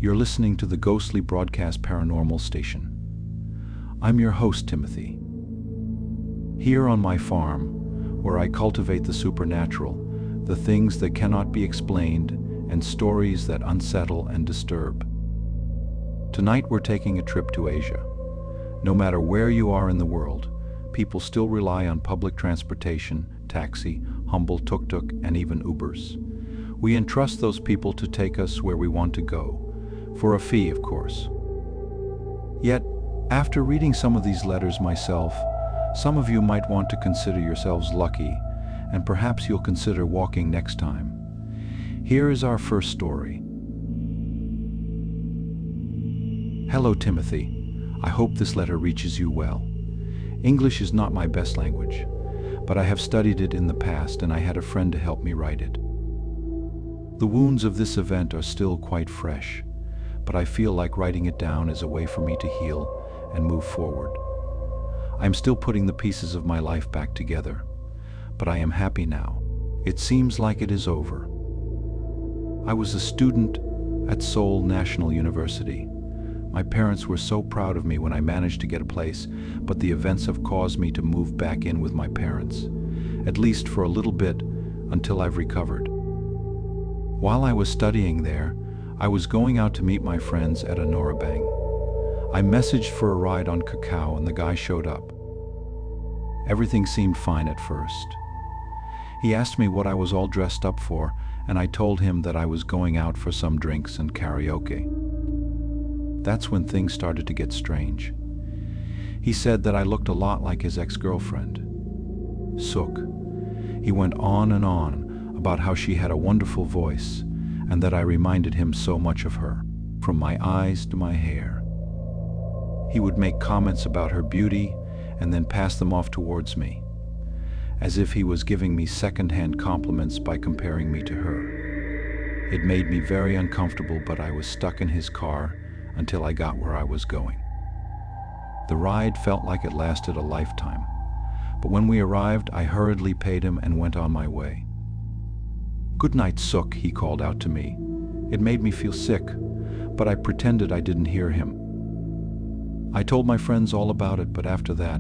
You're listening to the Ghostly Broadcast Paranormal Station. I'm your host, Timothy. Here on my farm, where I cultivate the supernatural, the things that cannot be explained, and stories that unsettle and disturb. Tonight we're taking a trip to Asia. No matter where you are in the world, people still rely on public transportation, taxi, humble tuk-tuk, and even Ubers. We entrust those people to take us where we want to go, for a fee, of course. Yet, after reading some of these letters myself, some of you might want to consider yourselves lucky, and perhaps you'll consider walking next time. Here is our first story. Hello, Timothy. I hope this letter reaches you well. English is not my best language, but I have studied it in the past and I had a friend to help me write it. The wounds of this event are still quite fresh, but I feel like writing it down is a way for me to heal and move forward. I'm still putting the pieces of my life back together, but I am happy now. It seems like it is over. I was a student at Seoul National University. My parents were so proud of me when I managed to get a place, but the events have caused me to move back in with my parents, at least for a little bit, until I've recovered. While I was studying there, I was going out to meet my friends at unnerving. I messaged for a ride on Kakao and the guy showed up. Everything seemed fine at first. He asked me what I was all dressed up for, and I told him that I was going out for some drinks and karaoke. That's when things started to get strange. He said that I looked a lot like his ex-girlfriend, Suk. He went on and on about how she had a wonderful voice, and that I reminded him so much of her, from my eyes to my hair. He would make comments about her beauty and then pass them off towards me, as if he was giving me second-hand compliments by comparing me to her. It made me very uncomfortable, but I was stuck in his car until I got where I was going. The ride felt like it lasted a lifetime, but when we arrived, I hurriedly paid him and went on my way. "Good night, Suk," he called out to me. It made me feel sick, but I pretended I didn't hear him. I told my friends all about it, but after that,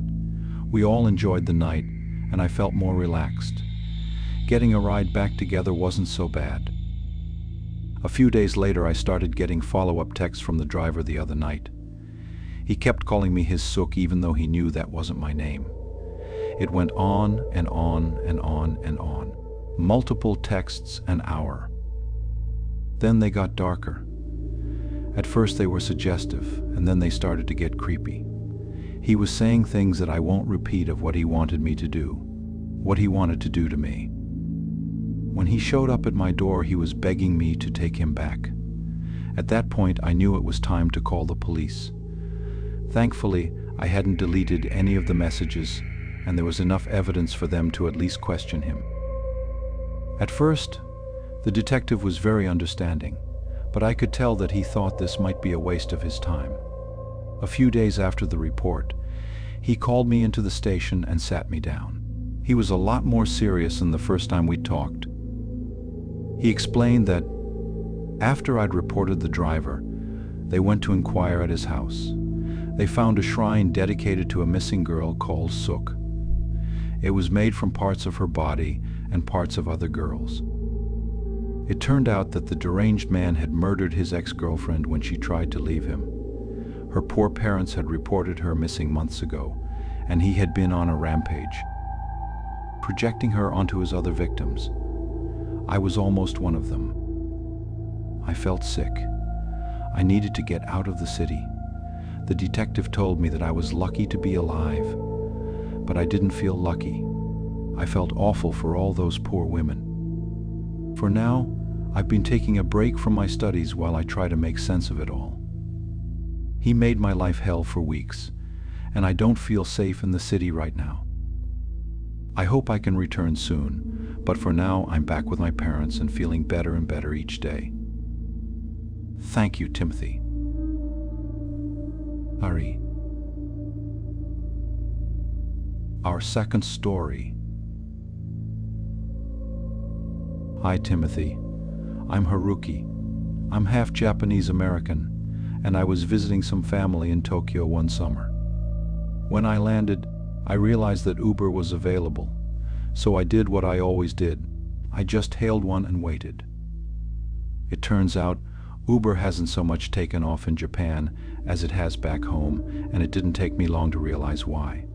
we all enjoyed the night, and I felt more relaxed. Getting a ride back together wasn't so bad. A few days later, I started getting follow-up texts from the driver the other night. He kept calling me his Suk even though he knew that wasn't my name. It went on and on and on and on. Multiple texts an hour. Then they got darker. At first they were suggestive, and then they started to get creepy. He was saying things that I won't repeat of what he wanted me to do, what he wanted to do to me. When he showed up at my door, he was begging me to take him back. At that point, I knew it was time to call the police. Thankfully, I hadn't deleted any of the messages, and there was enough evidence for them to at least question him. At first, the detective was very understanding, but I could tell that he thought this might be a waste of his time. A few days after the report, he called me into the station and sat me down. He was a lot more serious than the first time we talked. He explained that after I'd reported the driver, they went to inquire at his house. They found a shrine dedicated to a missing girl called Suk. It was made from parts of her body and parts of other girls. It turned out that the deranged man had murdered his ex-girlfriend when she tried to leave him. Her poor parents had reported her missing months ago, and he had been on a rampage, projecting her onto his other victims. I was almost one of them. I felt sick. I needed to get out of the city. The detective told me that I was lucky to be alive, but I didn't feel lucky. I felt awful for all those poor women. For now, I've been taking a break from my studies while I try to make sense of it all. He made my life hell for weeks, and I don't feel safe in the city right now. I hope I can return soon, but for now I'm back with my parents and feeling better and better each day. Thank you, Timothy. Ari. Our second story. Hi, Timothy. I'm Haruki. I'm half Japanese American, and I was visiting some family in Tokyo one summer. When I landed, I realized that Uber was available, so I did what I always did. I just hailed one and waited. It turns out, Uber hasn't so much taken off in Japan as it has back home, and it didn't take me long to realize why.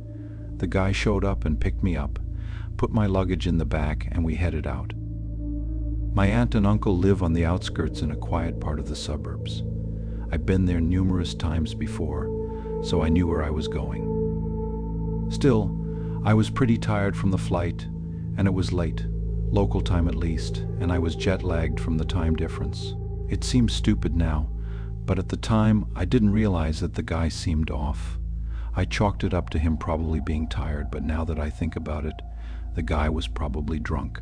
The guy showed up and picked me up, put my luggage in the back, and we headed out. My aunt and uncle live on the outskirts in a quiet part of the suburbs. I've been there numerous times before, so I knew where I was going. Still, I was pretty tired from the flight, and it was late, local time at least, and I was jet-lagged from the time difference. It seems stupid now, but at the time I didn't realize that the guy seemed off. I chalked it up to him probably being tired, but now that I think about it, the guy was probably drunk.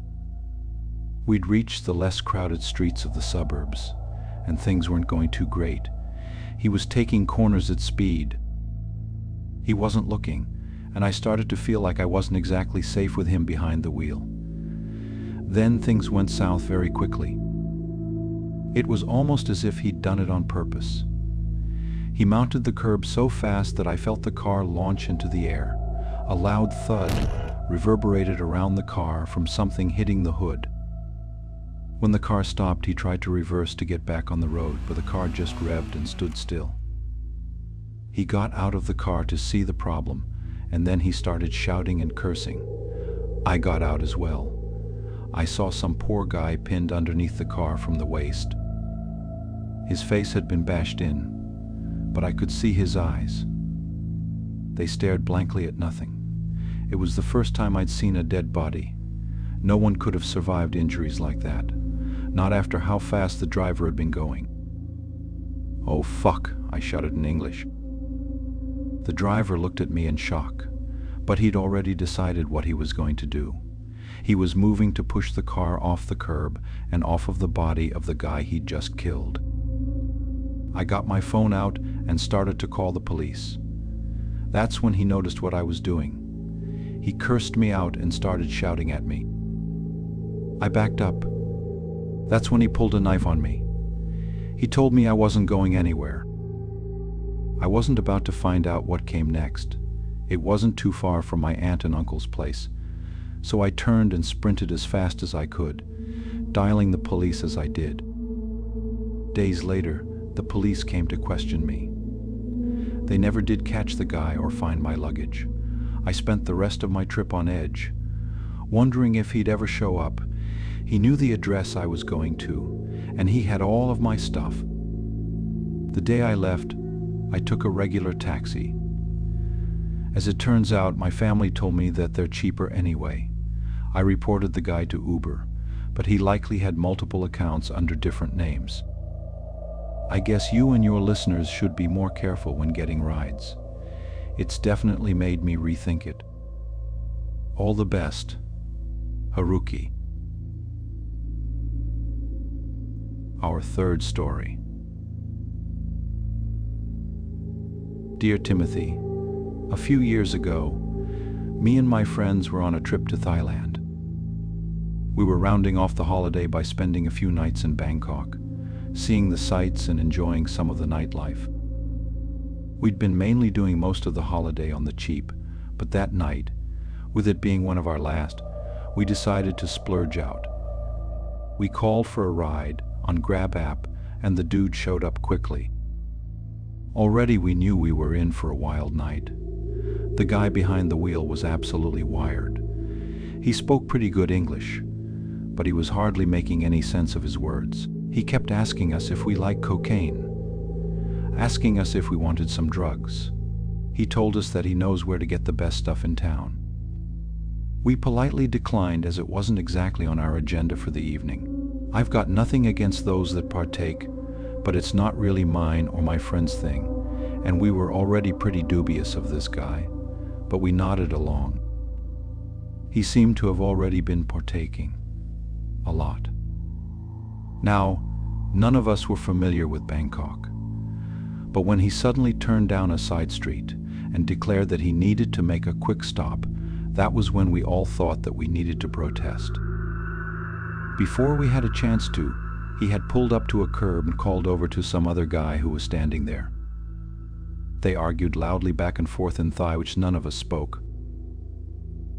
We'd reached the less crowded streets of the suburbs, and things weren't going too great. He was taking corners at speed. He wasn't looking, and I started to feel like I wasn't exactly safe with him behind the wheel. Then things went south very quickly. It was almost as if he'd done it on purpose. He mounted the curb so fast that I felt the car launch into the air. A loud thud reverberated around the car from something hitting the hood. When the car stopped, he tried to reverse to get back on the road, but the car just revved and stood still. He got out of the car to see the problem, and then he started shouting and cursing. I got out as well. I saw some poor guy pinned underneath the car from the waist. His face had been bashed in, but I could see his eyes. They stared blankly at nothing. It was the first time I'd seen a dead body. No one could have survived injuries like that, not after how fast the driver had been going. "Oh fuck," I shouted in English. The driver looked at me in shock, but he'd already decided what he was going to do. He was moving to push the car off the curb and off of the body of the guy he'd just killed. I got my phone out and started to call the police. That's when he noticed what I was doing. He cursed me out and started shouting at me. I backed up. That's when he pulled a knife on me. He told me I wasn't going anywhere. I wasn't about to find out what came next. It wasn't too far from my aunt and uncle's place, so I turned and sprinted as fast as I could, dialing the police as I did. Days later, the police came to question me. They never did catch the guy or find my luggage. I spent the rest of my trip on edge, wondering if he'd ever show up. He knew the address I was going to, and he had all of my stuff. The day I left, I took a regular taxi. As it turns out, my family told me that they're cheaper anyway. I reported the guy to Uber, but he likely had multiple accounts under different names. I guess you and your listeners should be more careful when getting rides. It's definitely made me rethink it. All the best, Haruki. Our third story. Dear Timothy, a few years ago, me and my friends were on a trip to Thailand. We were rounding off the holiday by spending a few nights in Bangkok, seeing the sights and enjoying some of the nightlife. We'd been mainly doing most of the holiday on the cheap, but that night, with it being one of our last, we decided to splurge out. We called for a ride on Grab app, and the dude showed up quickly. Already we knew we were in for a wild night. The guy behind the wheel was absolutely wired. He spoke pretty good English, but he was hardly making any sense of his words. He kept asking us if we liked cocaine, asking us if we wanted some drugs. He told us that he knows where to get the best stuff in town. We politely declined as it wasn't exactly on our agenda for the evening. I've got nothing against those that partake, but it's not really mine or my friend's thing, and we were already pretty dubious of this guy, but we nodded along. He seemed to have already been partaking. A lot. Now, none of us were familiar with Bangkok, but when he suddenly turned down a side street and declared that he needed to make a quick stop, that was when we all thought that we needed to protest. Before we had a chance to, He had pulled up to a curb and called over to some other guy who was standing there. They argued loudly back and forth in Thai, which none of us spoke.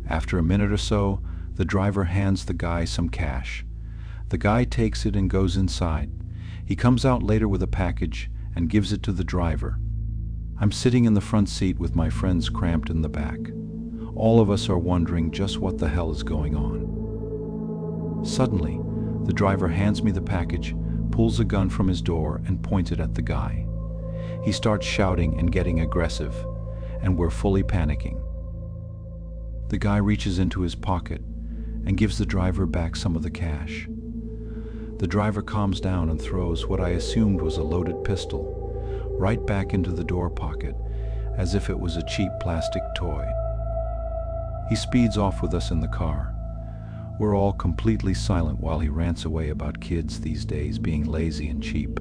After a minute or so, the driver hands the guy some cash. The guy takes it and goes inside. He comes out later with a package and gives it to the driver. I'm sitting in the front seat with my friends cramped in the back. All of us are wondering just what the hell is going on. Suddenly, the driver hands me the package, pulls a gun from his door and points it at the guy. He starts shouting and getting aggressive, and we're fully panicking. The guy reaches into his pocket and gives the driver back some of the cash. The driver calms down and throws what I assumed was a loaded pistol right back into the door pocket, as if it was a cheap plastic toy. He speeds off with us in the car. We're all completely silent while he rants away about kids these days being lazy and cheap.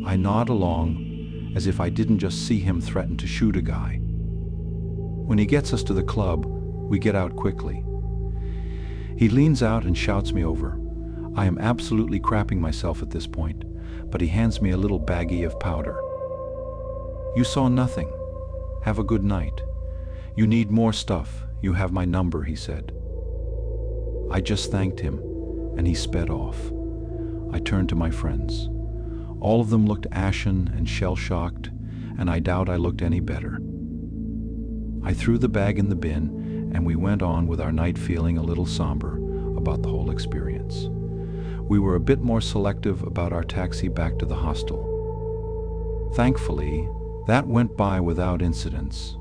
I nod along, as if I didn't just see him threaten to shoot a guy. When he gets us to the club, we get out quickly. He leans out and shouts me over. I am absolutely crapping myself at this point, but he hands me a little baggie of powder. "You saw nothing. Have a good night. You need more stuff. You have my number," he said. I just thanked him, and he sped off. I turned to my friends. All of them looked ashen and shell-shocked, and I doubt I looked any better. I threw the bag in the bin, and we went on with our night feeling a little somber about the whole experience. We were a bit more selective about our taxi back to the hostel. Thankfully, that went by without incidents.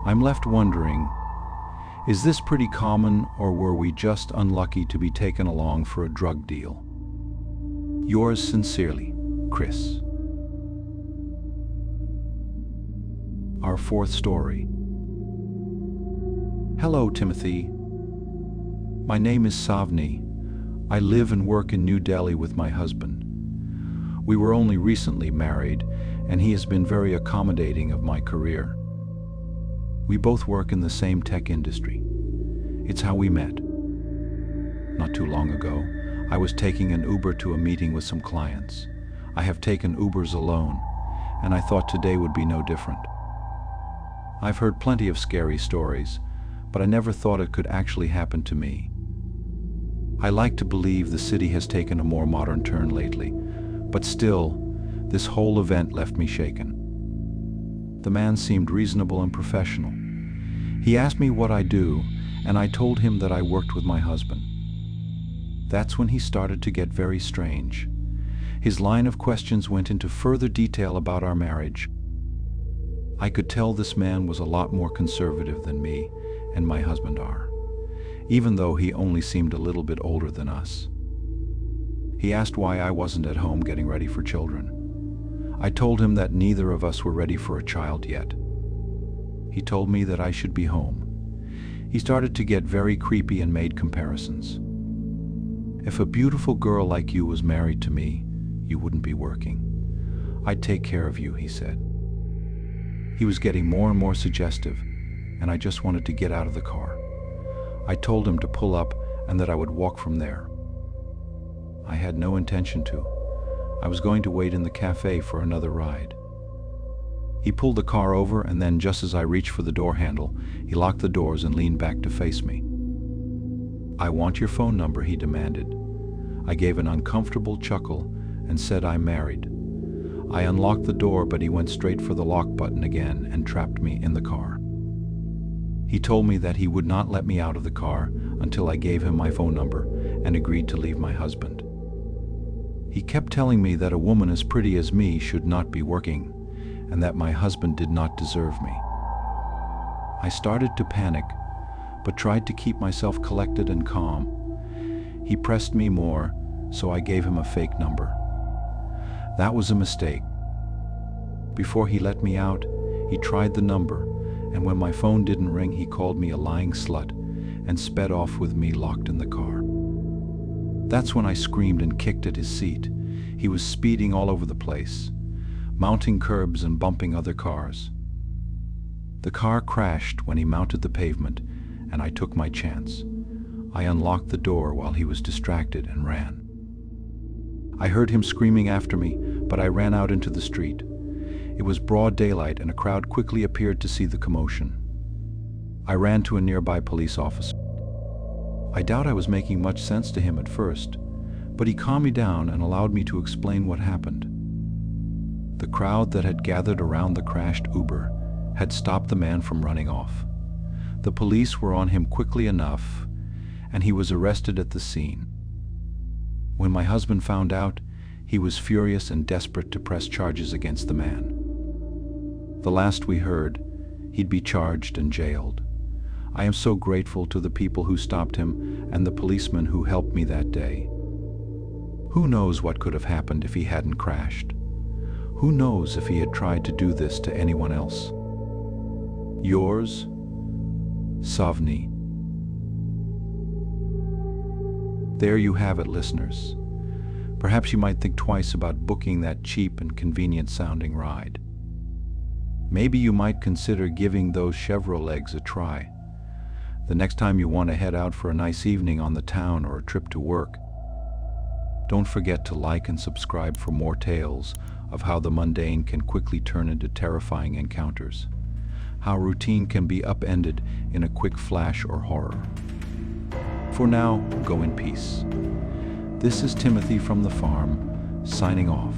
I'm left wondering, is this pretty common, or were we just unlucky to be taken along for a drug deal? Yours sincerely, Chris. Our fourth story. Hello, Timothy. My name is Savni. I live and work in New Delhi with my husband. We were only recently married, and he has been very accommodating of my career. We both work in the same tech industry. It's how we met. Not too long ago, I was taking an Uber to a meeting with some clients. I have taken Ubers alone, and I thought today would be no different. I've heard plenty of scary stories, but I never thought it could actually happen to me. I like to believe the city has taken a more modern turn lately, but still, this whole event left me shaken. The man seemed reasonable and professional. He asked me what I do, and I told him that I worked with my husband. That's when he started to get very strange. His line of questions went into further detail about our marriage. I could tell this man was a lot more conservative than me and my husband are, even though he only seemed a little bit older than us. He asked why I wasn't at home getting ready for children. I told him that neither of us were ready for a child yet. He told me that I should be home. He started to get very creepy and made comparisons. If a beautiful girl like you was married to me, you wouldn't be working. I'd take care of you, he said. He was getting more and more suggestive, and I just wanted to get out of the car. I told him to pull up and that I would walk from there. I had no intention to. I was going to wait in the cafe for another ride. He pulled the car over, and then just as I reached for the door handle, he locked the doors and leaned back to face me. "I want your phone number," he demanded. I gave an uncomfortable chuckle and said I'm married. I unlocked the door, but he went straight for the lock button again and trapped me in the car. He told me that he would not let me out of the car until I gave him my phone number and agreed to leave my husband. He kept telling me that a woman as pretty as me should not be working, and that my husband did not deserve me. I started to panic, but tried to keep myself collected and calm. He pressed me more, so I gave him a fake number. That was a mistake. Before he let me out, he tried the number, and when my phone didn't ring, he called me a lying slut and sped off with me locked in the car. That's when I screamed and kicked at his seat. He was speeding all over the place, mounting curbs and bumping other cars. The car crashed when he mounted the pavement, and I took my chance. I unlocked the door while he was distracted and ran. I heard him screaming after me, but I ran out into the street. It was broad daylight and a crowd quickly appeared to see the commotion. I ran to a nearby police officer. I doubt I was making much sense to him at first, but he calmed me down and allowed me to explain what happened. The crowd that had gathered around the crashed Uber had stopped the man from running off. The police were on him quickly enough, and he was arrested at the scene. When my husband found out, he was furious and desperate to press charges against the man. The last we heard, he'd be charged and jailed. I am so grateful to the people who stopped him and the policemen who helped me that day. Who knows what could have happened if he hadn't crashed? Who knows if he had tried to do this to anyone else? Yours, Savni. There you have it, listeners. Perhaps you might think twice about booking that cheap and convenient-sounding ride. Maybe you might consider giving those Chevrolets a try. The next time you want to head out for a nice evening on the town or a trip to work. Don't forget to like and subscribe for more tales of how the mundane can quickly turn into terrifying encounters. How routine can be upended in a quick flash or horror. For now, go in peace. This is Timothy from the farm, signing off.